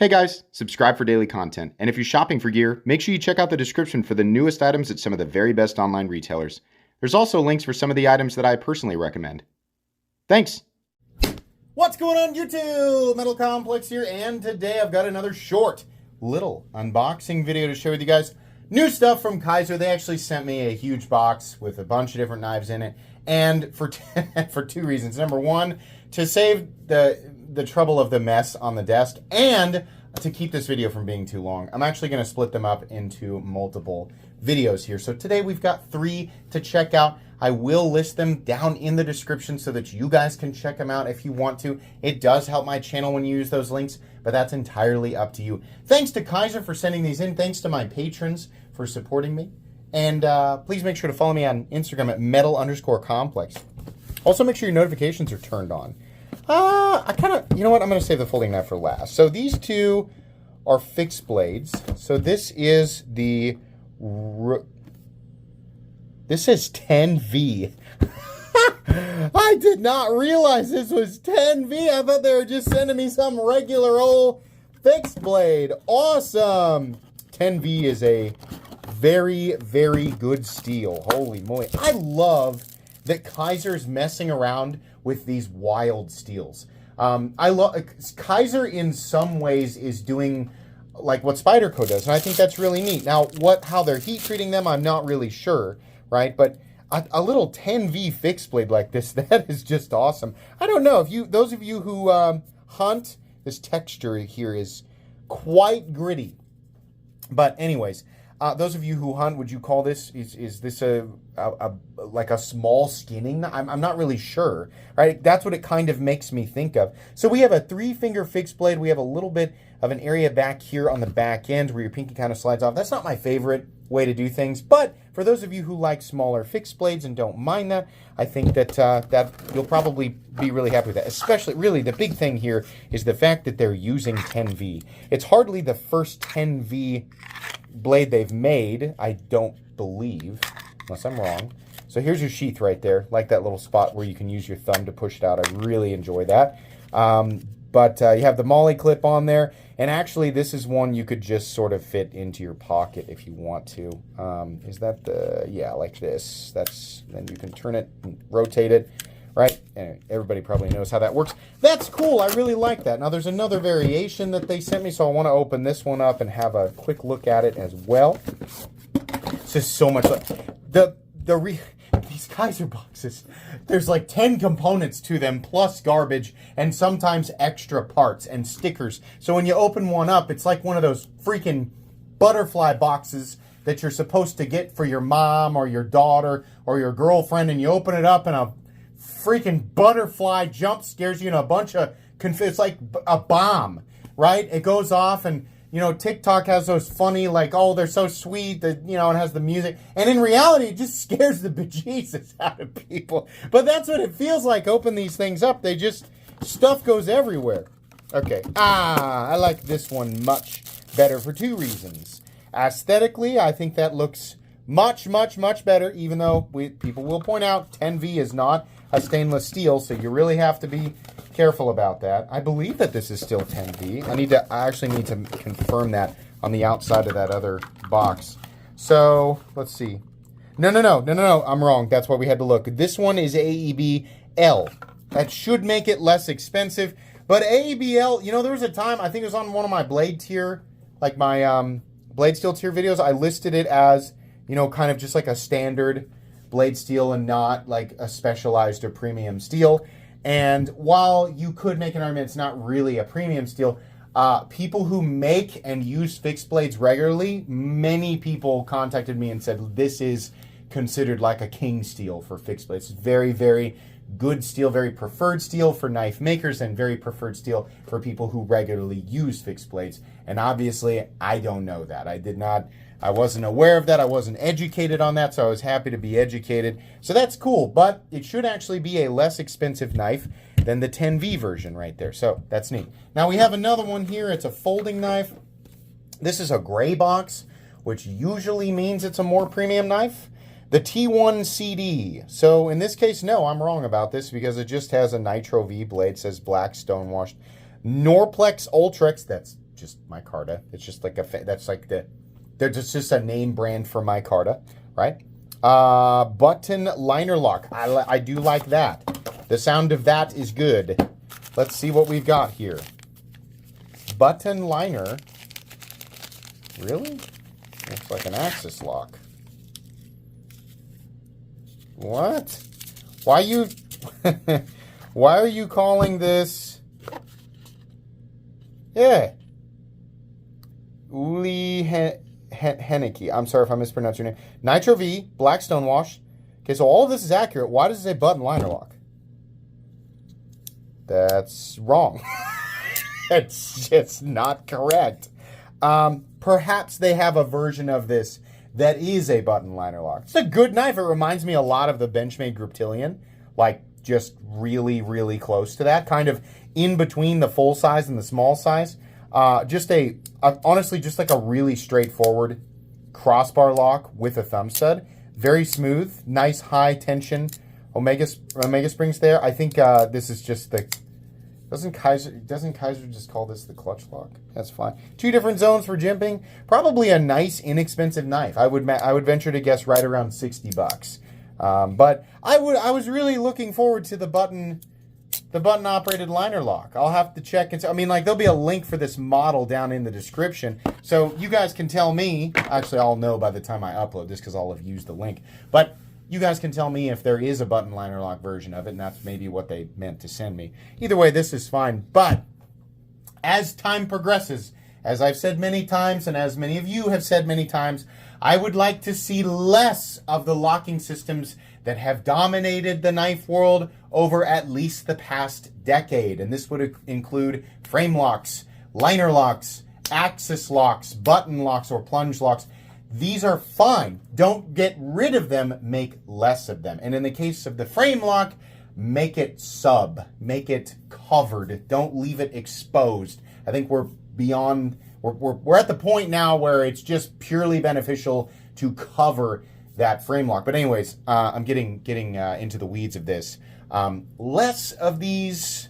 Hey guys, subscribe for daily content, and if you're shopping for gear, make sure you check out the description for the newest items at some of the very best online retailers. There's also links for some of the items that I personally recommend. Thanks! What's going on YouTube? Metal Complex here, and today I've got another short little unboxing video to share with you guys. New stuff from Kizer. They actually sent me a huge box with a bunch of different knives in it, and for two reasons. Number one, to save the trouble of the mess on the desk, and to keep this video from being too long. I'm actually going to split them up into multiple videos here. So today we've got 3 to check out. I will list them down in the description so that you guys can check them out if you want to. It does help my channel when you use those links, but that's entirely up to you. Thanks to Kizer for sending these in. Thanks to my patrons for supporting me. And please make sure to follow me on Instagram at metal_complex. Also make sure your notifications are turned on. You know what? I'm going to save the folding knife for last. So these two are fixed blades. So this is the... This is 10V. I did not realize this was 10V. I thought they were just sending me some regular old fixed blade. Awesome. 10V is a very, very good steel. Holy moly. I love that Kizer's messing around with these wild steels. I love Kizer in some ways is doing like what Spyderco does, and I think that's really neat. Now, how they're heat treating them, I'm not really sure, right? But a little 10V fixed blade like this, that is just awesome. I don't know if those of you who hunt, this texture here is quite gritty. But anyways, those of you who hunt, would you call this, is this like a small skinning? I'm not really sure, right? That's what it kind of makes me think of. So we have a 3-finger fixed blade. We have a little bit of an area back here on the back end where your pinky kind of slides off. That's not my favorite way to do things, but for those of you who like smaller fixed blades and don't mind that, I think that that you'll probably be really happy with that. Especially, really, the big thing here is the fact that they're using 10V. It's hardly the first 10V blade they've made, I don't believe, unless I'm wrong. So here's your sheath right there, like that little spot where you can use your thumb to push it out. I really enjoy that. But you have the molly clip on there, and actually this is one you could just sort of fit into your pocket if you want to. Is that yeah, like this. Then you can turn it and rotate it, right? And everybody probably knows how that works. That's cool. I really like that. Now there's another variation that they sent me, so I want to open this one up and have a quick look at it as well. It's just so much like these Kizer boxes, there's like 10 components to them, plus garbage, and sometimes extra parts and stickers. So when you open one up, it's like one of those freaking butterfly boxes that you're supposed to get for your mom or your daughter or your girlfriend, and you open it up and a freaking butterfly jump scares you and a bunch of it's like a bomb, right? It goes off, and you know, TikTok has those funny, like, oh, they're so sweet, that, you know, it has the music. And in reality, it just scares the bejesus out of people. But that's what it feels like. Open these things up. Stuff goes everywhere. Okay. I like this one much better for 2 reasons. Aesthetically, I think that looks much, much, much better, even though people will point out 10V is not a stainless steel, so you really have to be careful about that. I believe that this is still 10V. I actually need to confirm that on the outside of that other box. So, let's see. No, I'm wrong. That's why we had to look. This one is AEBL. That should make it less expensive. But AEBL, you know, there was a time, I think it was on one of my blade tier, like my blade steel tier videos, I listed it as, you know, kind of just like a standard blade steel and not like a specialized or premium steel. And while you could make an argument it's not really a premium steel, people who make and use fixed blades regularly, many people contacted me and said this is considered like a king steel for fixed blades. It's very, very good steel, very preferred steel for knife makers, and very preferred steel for people who regularly use fixed blades. And obviously, I don't know that. I wasn't aware of that. I wasn't educated on that, so I was happy to be educated. So that's cool, but it should actually be a less expensive knife than the 10V version right there. So that's neat. Now we have another one here. It's a folding knife. This is a gray box, which usually means it's a more premium knife. The T1 CD. So in this case, no, I'm wrong about this because it just has a Nitro V blade, says black stonewashed. Norplex Ultrex, that's just micarta. It's just like that's like there's just a name brand for micarta, right? Button liner lock. I do like that. The sound of that is good. Let's see what we've got here. Button liner. Really? Looks like an axis lock. What? Why are you calling this? Yeah. Uli Henneke. I'm sorry if I mispronounced your name. Nitro V, black stonewash. Okay, so all of this is accurate. Why does it say button liner lock? That's wrong. It's just not correct. Perhaps they have a version of this that is a button liner lock. It's a good knife. It reminds me a lot of the Benchmade Griptilian. Like, just really, really close to that. Kind of in between the full size and the small size. Honestly, just like a really straightforward crossbar lock with a thumb stud. Very smooth, nice high tension Omega springs there. I think this is just the... Doesn't Kizer just call this the clutch lock? That's fine. 2 different zones for jimping. Probably a nice, inexpensive knife. I would venture to guess right around $60. But I was really looking forward to the button operated liner lock. I'll have to check and I mean, like, there'll be a link for this model down in the description, so you guys can tell me. Actually, I'll know by the time I upload this because I'll have used the link. But you guys can tell me if there is a button liner lock version of it, and that's maybe what they meant to send me. Either way, this is fine. But as time progresses, as I've said many times, and as many of you have said many times, I would like to see less of the locking systems that have dominated the knife world over at least the past decade. And this would include frame locks, liner locks, axis locks, button locks, or plunge locks. These are fine. Don't get rid of them, make less of them. And in the case of the frame lock, make it make it covered. Don't leave it exposed. I think we're beyond, we're at the point now where it's just purely beneficial to cover that frame lock. But anyways, I'm getting into the weeds of this. Less of these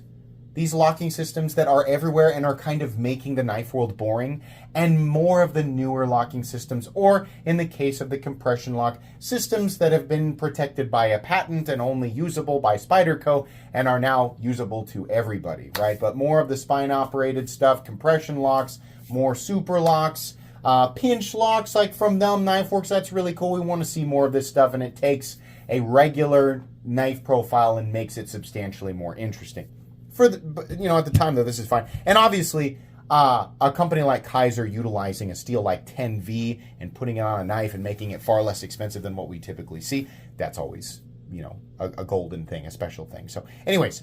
locking systems that are everywhere and are kind of making the knife world boring, and more of the newer locking systems, or in the case of the compression lock, systems that have been protected by a patent and only usable by Spyderco and are now usable to everybody, right? But more of the spine operated stuff, compression locks, more super locks, pinch locks like from Them Knife Works. That's really cool. We want to see more of this stuff, and it takes a regular knife profile and makes it substantially more interesting. At the time though, this is fine. And obviously, a company like Kizer utilizing a steel like 10V and putting it on a knife and making it far less expensive than what we typically see, that's always, a golden thing, a special thing. So anyways,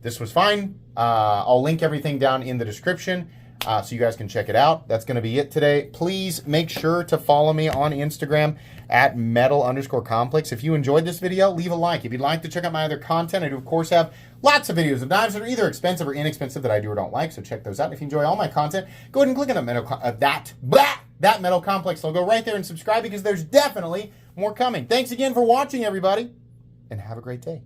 this was fine. I'll link everything down in the description so you guys can check it out. That's going to be it today. Please make sure to follow me on Instagram at metal_complex. If you enjoyed this video, leave a like. If you'd like to check out my other content, I do, of course, have lots of videos of knives that are either expensive or inexpensive that I do or don't like, so check those out. If you enjoy all my content, go ahead and click on that Metal Complex logo right there and subscribe, because there's definitely more coming. Thanks again for watching, everybody, and have a great day.